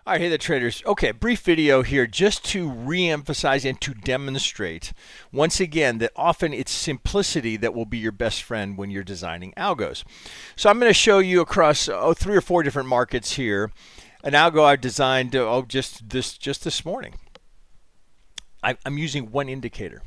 All right, hey there traders. Okay, brief video here just to re-emphasize and to demonstrate once again that often it's simplicity that will be your best friend when you're designing algos. So I'm going to show you across 3 or 4 different markets here an algo I've designed just this morning. I'm using one indicator.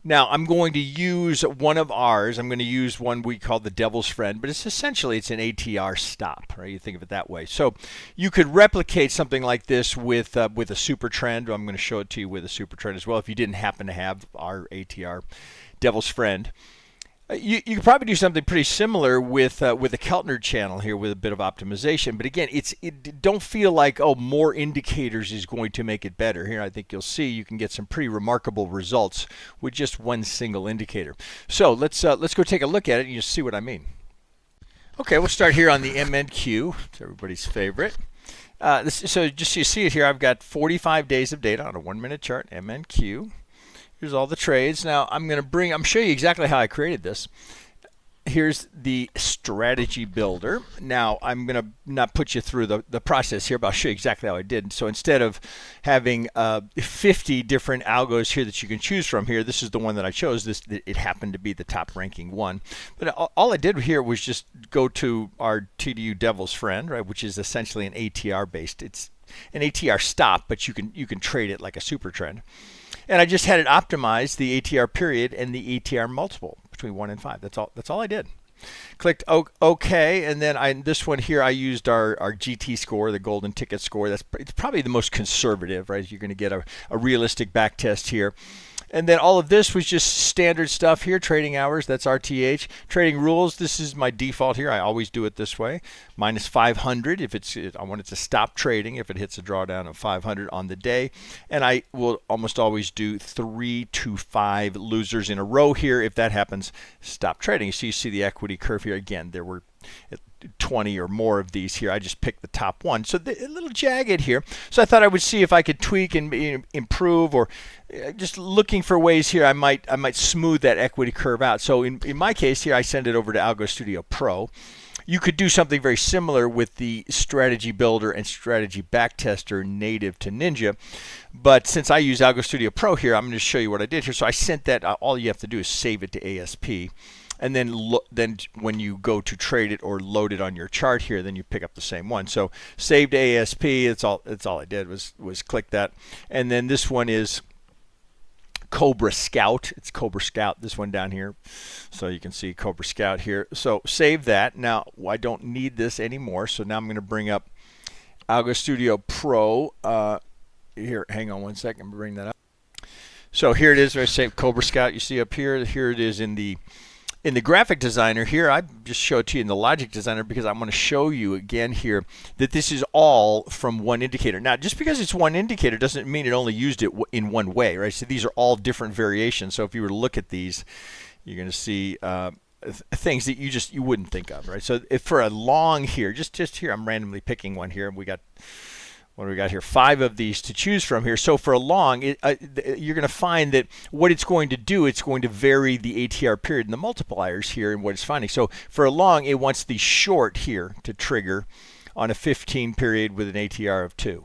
Now, I'm going to use one of ours. I'm going to use one we call the devil's friend, but it's essentially an ATR stop, right? You think of it that way. So you could replicate something like this with a super trend. I'm going to show it to you with a super trend as well if you didn't happen to have our ATR devil's friend. You could probably do something pretty similar with a Keltner channel here with a bit of optimization. But again, don't feel like, oh, more indicators is going to make it better. Here, I think you'll see you can get some pretty remarkable results with just one single indicator. So let's go take a look at it and you'll see what I mean. Okay, we'll start here on the MNQ. It's everybody's favorite. So just so you see it here, I've got 45 days of data on a 1-minute chart, MNQ. Here's all the trades. Now I'm show you exactly how I created this. Here's the strategy builder. Now I'm going to not put you through the process here, but I'll show you exactly how I did. So instead of having 50 different algos here that you can choose from here, this is the one that I chose. It happened to be the top ranking one. But all I did here was just go to our TDU Devil's Friend, right, which is essentially an ATR based. It's an ATR stop, but you can trade it like a super trend. And I just had it optimize the ATR period and the ATR multiple between 1 and 5. That's all I did. Clicked OK, and then this one here I used our GT score, the golden ticket score. It's probably the most conservative, right? You're going to get a realistic back test here. And then all of this was just standard stuff here, trading hours, that's RTH. Trading rules, this is my default here. I always do it this way. Minus 500 if I want it to stop trading if it hits a drawdown of 500 on the day. And I will almost always do 3 to 5 losers in a row here. If that happens, stop trading. So you see the equity curve here. Again, there were 20 or more of these here. I just picked the top one. So a little jagged here. So I thought I would see if I could tweak and improve, or just looking for ways here I might smooth that equity curve out. So in my case here, I send it over to Algo Studio Pro. You could do something very similar with the strategy builder and strategy backtester native to Ninja. But since I use Algo Studio Pro here, I'm going to show you what I did here. So I sent that, all you have to do is save it to ASP. And then when you go to trade it or load it on your chart here, then you pick up the same one. So saved ASP. That's all I did was click that. And then this one is Cobra Scout. It's Cobra Scout, this one down here. So you can see Cobra Scout here. So save that. Now I don't need this anymore. So now I'm going to bring up Algo Studio Pro. Here, hang on one second. I'm bring that up. So here it is. I saved Cobra Scout. You see up here. Here it is in the graphic designer here. I just showed it to you in the logic designer because I'm going to show you again here that this is all from one indicator. Now, just because it's one indicator doesn't mean it only used it in one way, right? So these are all different variations. So if you were to look at these, you're going to see things that you wouldn't think of, right? So if for a long here, just here, I'm randomly picking one here. We got, what do we got here? 5 of these to choose from here. So for a long, you're going to find that what it's going to do, it's going to vary the ATR period and the multipliers here and what it's finding. So for a long, it wants the short here to trigger on a 15 period with an ATR of 2.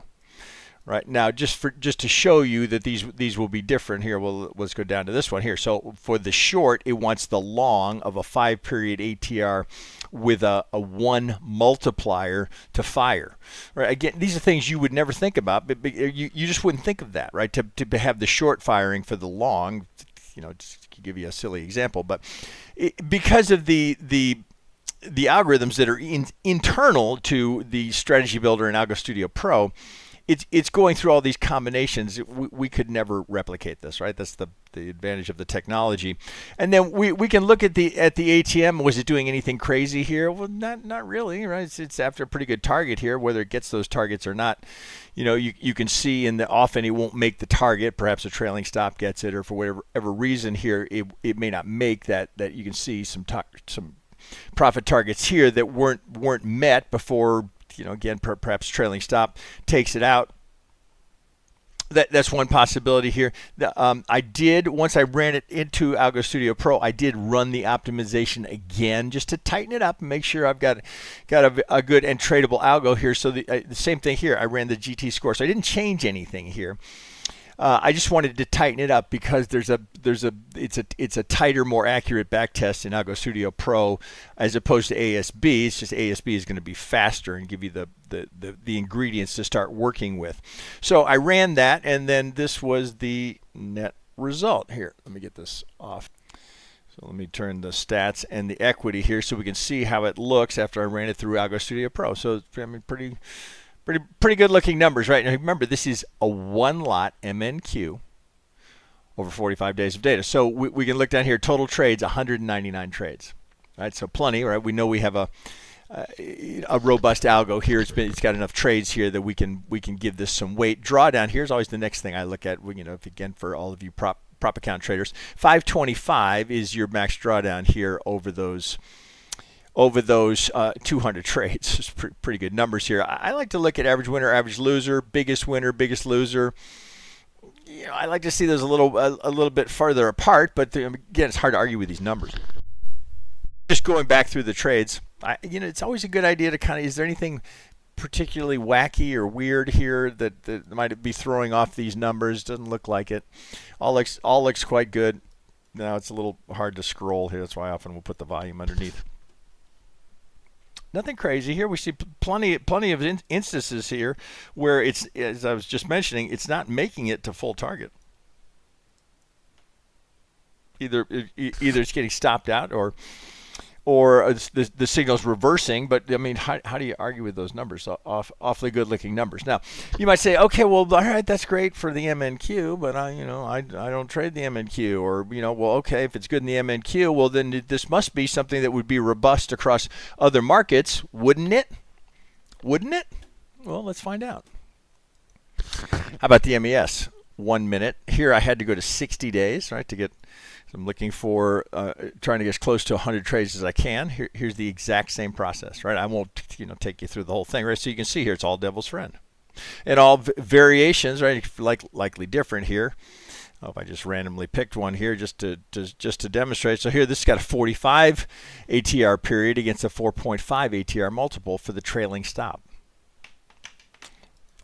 Right now, just to show you that these will be different here, let's go down to this one here. So for the short, it wants the long of a 5-period ATR with a 1 multiplier to fire. Right? Again, these are things you would never think about, but you just wouldn't think of that, right? To have the short firing for the long, just to give you a silly example, but because of the algorithms that are internal to the strategy builder in Algo Studio Pro, it's going through all these combinations. We could never replicate this, right? That's the advantage of the technology. And then we can look at the ATM. Was it doing anything crazy here? Well, not really, right? It's after a pretty good target here. Whether it gets those targets or not, you can see often it won't make the target. Perhaps a trailing stop gets it, or for whatever reason here, it may not make that. That you can see some profit targets here that weren't met before. Again, perhaps trailing stop takes it out. That's one possibility here. I did, once I ran it into Algo Studio Pro, I did run the optimization again just to tighten it up and make sure I've got a good and tradable algo here. So the same thing here. I ran the GT score, so I didn't change anything here. I just wanted to tighten it up because it's a tighter, more accurate back test in Algo Studio Pro as opposed to ASB. It's just ASB is going to be faster and give you the ingredients to start working with. So I ran that, and then this was the net result. Here, let me get this off. So let me turn the stats and the equity here so we can see how it looks after I ran it through Algo Studio Pro. So I mean, pretty good looking numbers, right? Now remember, this is a one lot MNQ over 45 days of data. So we can look down here, total trades, 199 trades, right? So plenty, right? We know we have a robust algo here. It's got enough trades here that we can give this some weight. Drawdown here is always the next thing I look at. You know, if again for all of you prop account traders, 525 is your max drawdown here over those 200 trades. It's pretty good numbers here. I like to look at average winner, average loser, biggest winner, biggest loser. You know, I like to see those a little bit farther apart, but again, it's hard to argue with these numbers. Just going back through the trades, you know, it's always a good idea to kind of, is there anything particularly wacky or weird here that might be throwing off these numbers? Doesn't look like it. All looks quite good. Now it's a little hard to scroll here. That's why often we'll put the volume underneath. Nothing crazy here. We see plenty of instances here where it's, as I was just mentioning, it's not making it to full target. Either it's getting stopped out or the signal's reversing. But I mean, how do you argue with those numbers? Awfully good looking numbers. Now you might say, okay, well, all right, that's great for the MNQ, but I don't trade the MNQ. Or well, okay, if it's good in the MNQ, well then this must be something that would be robust across other markets, wouldn't it? Wouldn't it? Well, let's find out. How about the MES? 1 minute. Here I had to go to 60 days, right, to get. So I'm looking for trying to get as close to 100 trades as I can. Here's the exact same process, right? I won't take you through the whole thing, right? So you can see here it's all devil's friend, and all variations, right? Likely different here. Oh, if I just randomly picked one here just to demonstrate. So here this has got a 45 ATR period against a 4.5 ATR multiple for the trailing stop.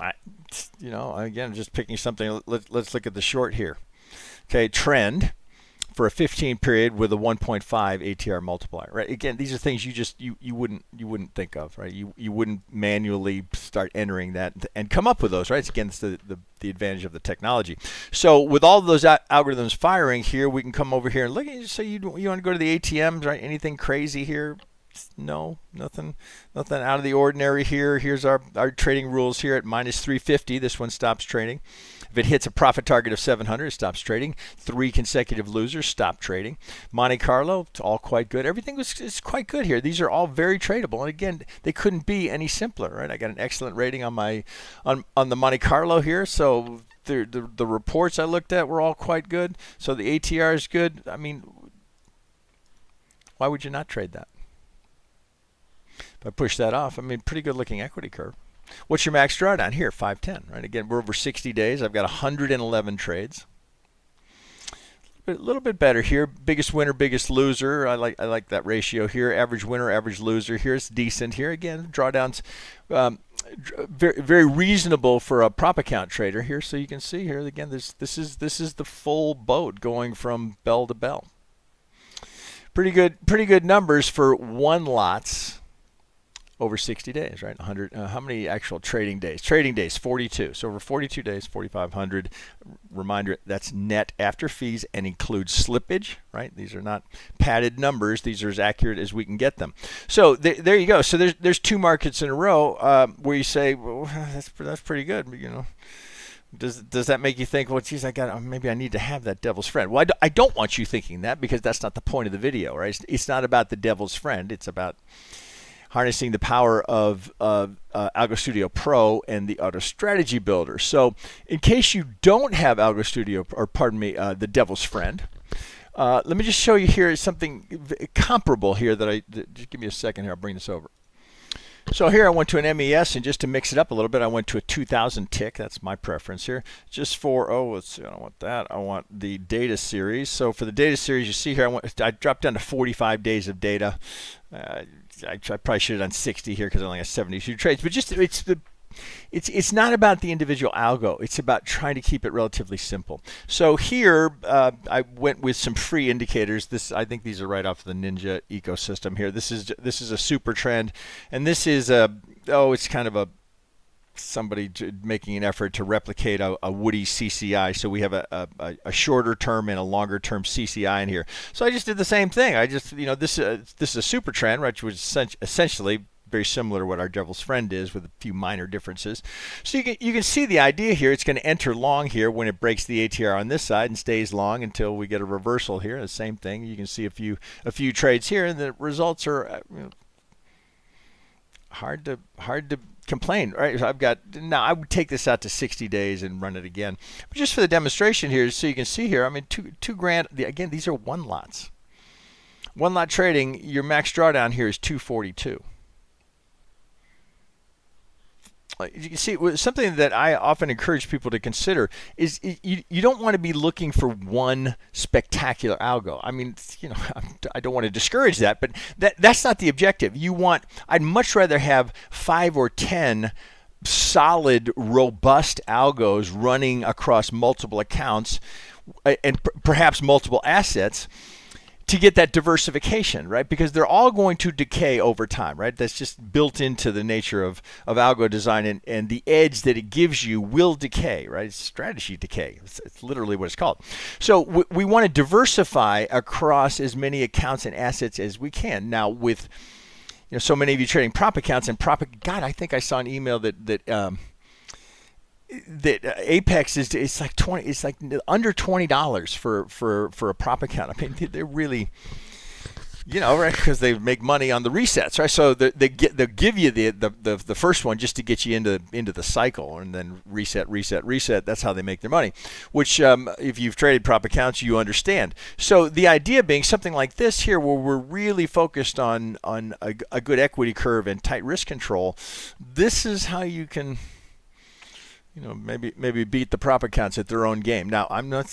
Again, just picking something. Let's look at the short here. Okay, trend for a 15 period with a 1.5 ATR multiplier, right? Again, these are things you wouldn't think of, right? You wouldn't manually start entering that and come up with those, right? It's against the advantage of the technology. So with all of those algorithms firing here, we can come over here and look at. So you want to go to the ATMs, right? Anything crazy here? No, nothing out of the ordinary here. Here's our trading rules here at -350. This one stops trading. If it hits a profit target of 700, it stops trading. 3 consecutive losers, stop trading. Monte Carlo, it's all quite good. Everything is quite good here. These are all very tradable, and again, they couldn't be any simpler, right? I got an excellent rating on the Monte Carlo here, so the reports I looked at were all quite good. So the ATR is good. I mean, why would you not trade that? If I push that off, I mean, pretty good looking equity curve. What's your max drawdown here? 510, right? Again, we're over 60 days. I've got 111 trades. A little bit better here. Biggest winner, biggest loser. I like that ratio here. Average winner, average loser. Here's decent here. Again, drawdowns very, very reasonable for a prop account trader here. So you can see here again. This is the full boat going from bell to bell. Pretty good numbers for one lots. Over 60 days, right? 100. How many actual trading days? Trading days, 42. So over 42 days, 4,500. Reminder, that's net after fees and includes slippage, right? These are not padded numbers. These are as accurate as we can get them. So there you go. So there's 2 markets in a row where you say, well, that's pretty good. Does that make you think, well, geez, maybe I need to have that devil's friend? Well, I don't want you thinking that, because that's not the point of the video, right? It's not about the devil's friend. It's about harnessing the power of Algo Studio Pro and the Auto Strategy Builder. So in case you don't have Algo Studio, or pardon me, the devil's friend, let me just show you here something comparable here just give me a second here. I'll bring this over. So here I went to an MES, and just to mix it up a little bit, I went to a 2000 tick. That's my preference here. Just for, let's see, I don't want that. I want the data series. So for the data series, you see here, I dropped down to 45 days of data. I probably should have done 60 here because I only got 72 trades. But just it's not about the individual algo. It's about trying to keep it relatively simple. So here I went with some free indicators. I think these are right off the Ninja ecosystem here. This is a super trend, and this is it's kind of somebody making an effort to replicate a Woody CCI. So we have a shorter term and a longer term CCI in here. So I just did the same thing. I just, this is a super trend, right, which was essentially very similar to what our devil's friend is, with a few minor differences. So you can see the idea here. It's going to enter long here when it breaks the ATR on this side and stays long until we get a reversal here. The same thing. You can see a few trades here, and the results are hard to complain, right? So I would take this out to 60 days and run it again. But just for the demonstration here, so you can see here, I mean, two grand. Again, these are one lots. One lot trading. Your max drawdown here is 242. You can see something that I often encourage people to consider is you don't want to be looking for one spectacular algo. I mean, I don't want to discourage that, but that's not the objective. I'd much rather have 5 or 10 solid, robust algos running across multiple accounts and perhaps multiple assets, to get that diversification, right? Because they're all going to decay over time, right? That's just built into the nature of algo design, and the edge that it gives you will decay, right? It's strategy decay. It's literally what it's called. So we want to diversify across as many accounts and assets as we can. Now, with so many of you trading prop accounts and God, I think I saw an email that Apex it's like under $20 for a prop account. I mean, they're really, right, because they make money on the resets, right? So they'll give you the first one just to get you into the cycle, and then reset. That's how they make their money, which if you've traded prop accounts, you understand. So the idea being something like this here, where we're really focused on a good equity curve and tight risk control. This is how you can maybe beat the prop accounts at their own game. Now, I'm not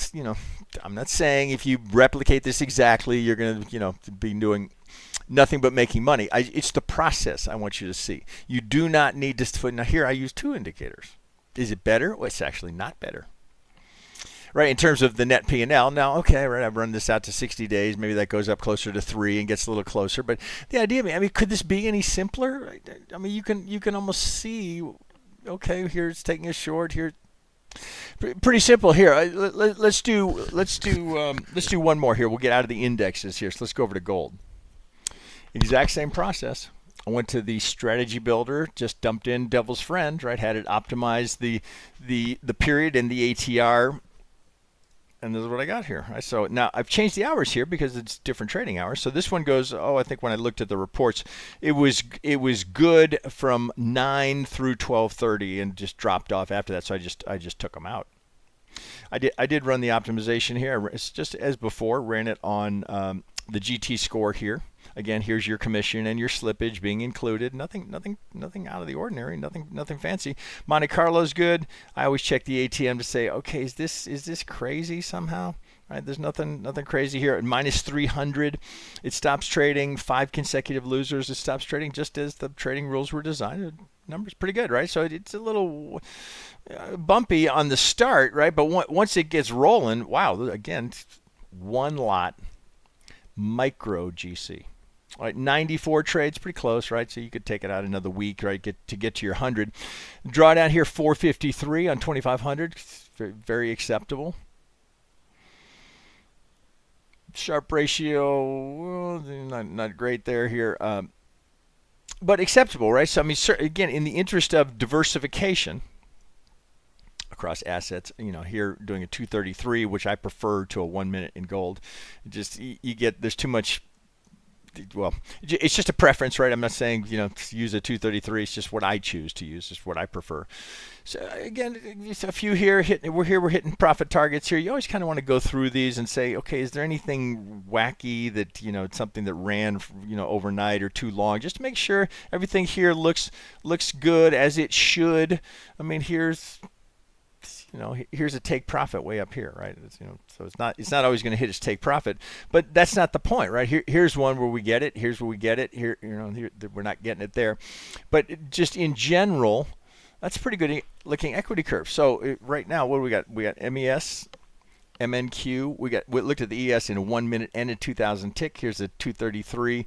saying if you replicate this exactly, you're going to, be doing nothing but making money. It's the process I want you to see. You do not need to. Now, here I use 2 indicators. Is it better? Well, it's actually not better. Right, in terms of the net P&L. Now, okay, right, I've run this out to 60 days. Maybe that goes up closer to 3 and gets a little closer. But the idea, could this be any simpler? I mean, you can almost see. Okay, here it's taking a short here. Pretty simple here. Let's do one more here. We'll get out of the indexes here. So let's go over to gold. Exact same process. I went to the strategy builder, just dumped in Devil's Friend, right? Had it optimize the period and the ATR. And this is what I got here. So now I've changed the hours here because it's different trading hours. So this one goes, I think when I looked at the reports, it was good from 9 through 12:30 and just dropped off after that. So I just took them out. I did run the optimization here. It's just as before, ran it on the GT score here. Again, here's your commission and your slippage being included. Nothing out of the ordinary. Nothing fancy. Monte Carlo's good. I always check the ATM to say, okay, is this crazy somehow? Right? There's nothing crazy here. At minus 300, it stops trading. 5 consecutive losers. It stops trading just as the trading rules were designed. The number's pretty good, right? So it's a little bumpy on the start, right? But once it gets rolling, wow! Again, one lot, micro GC. All right, 94 trades, pretty close, right? So you could take it out another week, right? Get to your 100. Drawdown here, 453 on 2,500, very acceptable. Sharp ratio, well, not great there here, but acceptable, right? So I mean, again, in the interest of diversification across assets, here doing a 233, which I prefer to a 1 minute in gold. Just you get there's too much well, it's just a preference, right? I'm not saying, to use a 233. It's just what I choose to use. It's what I prefer. So again, just a few here. We're hitting profit targets here. You always kind of want to go through these and say, okay, is there anything wacky that, something that ran, overnight or too long, just to make sure everything here looks good as it should. I mean, here's a take profit way up here, right? So it's not always going to hit its take profit, but that's not the point, right? Here's one where we get it. Here's where we get it. Here, we're not getting it there, but just in general, that's a pretty good looking equity curve. So right now, what do we got? We got MES, MNQ. We looked at the ES in a 1 minute and a 2000 tick. Here's a 233.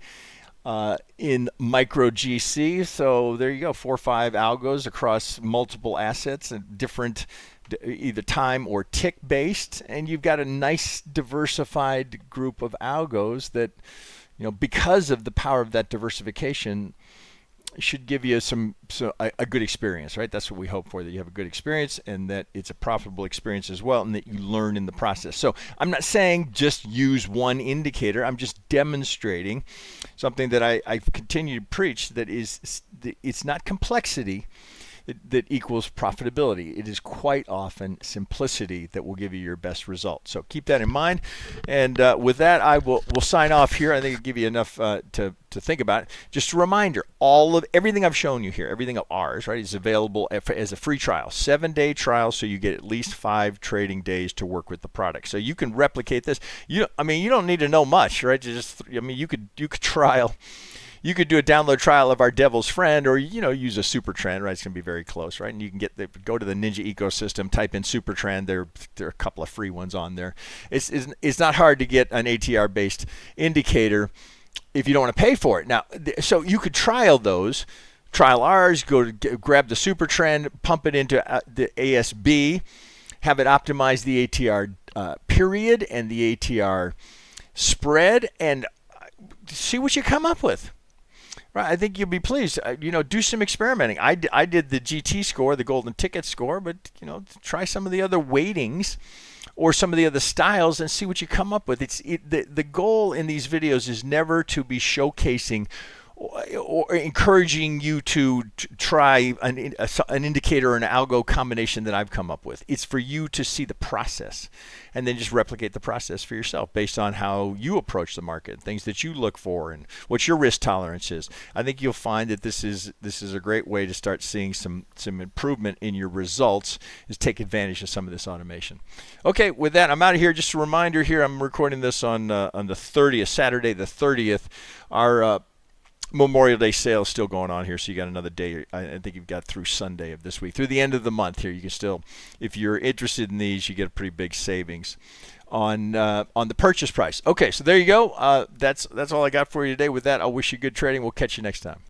In micro GC. So there you go, 4 or 5 algos across multiple assets and different either time or tick based, and you've got a nice diversified group of algos that, because of the power of that diversification, should give you a good experience, right? That's what we hope for, that you have a good experience and that it's a profitable experience as well, and that you learn in the process. So I'm not saying just use one indicator. I'm just demonstrating something that I continue to preach, that it's not complexity that equals profitability. It is quite often simplicity that will give you your best result. So keep that in mind. And with that, we'll sign off here. I think it'll give you enough to think about. Just a reminder, everything I've shown you here, everything of ours, right, is available as a free trial, 7-day trial, so you get at least 5 trading days to work with the product. So you can replicate this. You don't need to know much, right? You could trial. You could do a download trial of our Devil's Friend, or use a super trend, right? It's going to be very close, right? And you can go to the Ninja ecosystem, type in super trend. There are a couple of free ones on there. It's not hard to get an ATR based indicator if you don't want to pay for it. Now, so you could trial those. Trial ours. Grab the super trend, pump it into the ASB, have it optimize the ATR period and the ATR spread, and see what you come up with. Right, I think you'll be pleased. Do some experimenting. I did the GT score, the golden ticket score, but try some of the other weightings or some of the other styles and see what you come up with. The goal in these videos is never to be showcasing or encouraging you to try an indicator or an algo combination that I've come up with. It's for you to see the process and then just replicate the process for yourself based on how you approach the market, things that you look for, and what your risk tolerance is. I think you'll find that this is a great way to start seeing some improvement in your results, is take advantage of some of this automation. Okay, with that, I'm out of here. Just a reminder here, I'm recording this on the 30th, Saturday the 30th. Our Memorial Day sale is still going on here, so you got another day. I think you've got through Sunday of this week, through the end of the month here. You can still, if you're interested in these, you get a pretty big savings on the purchase price. Okay, so there you go. That's all I got for you today. With that, I'll wish you good trading. We'll catch you next time.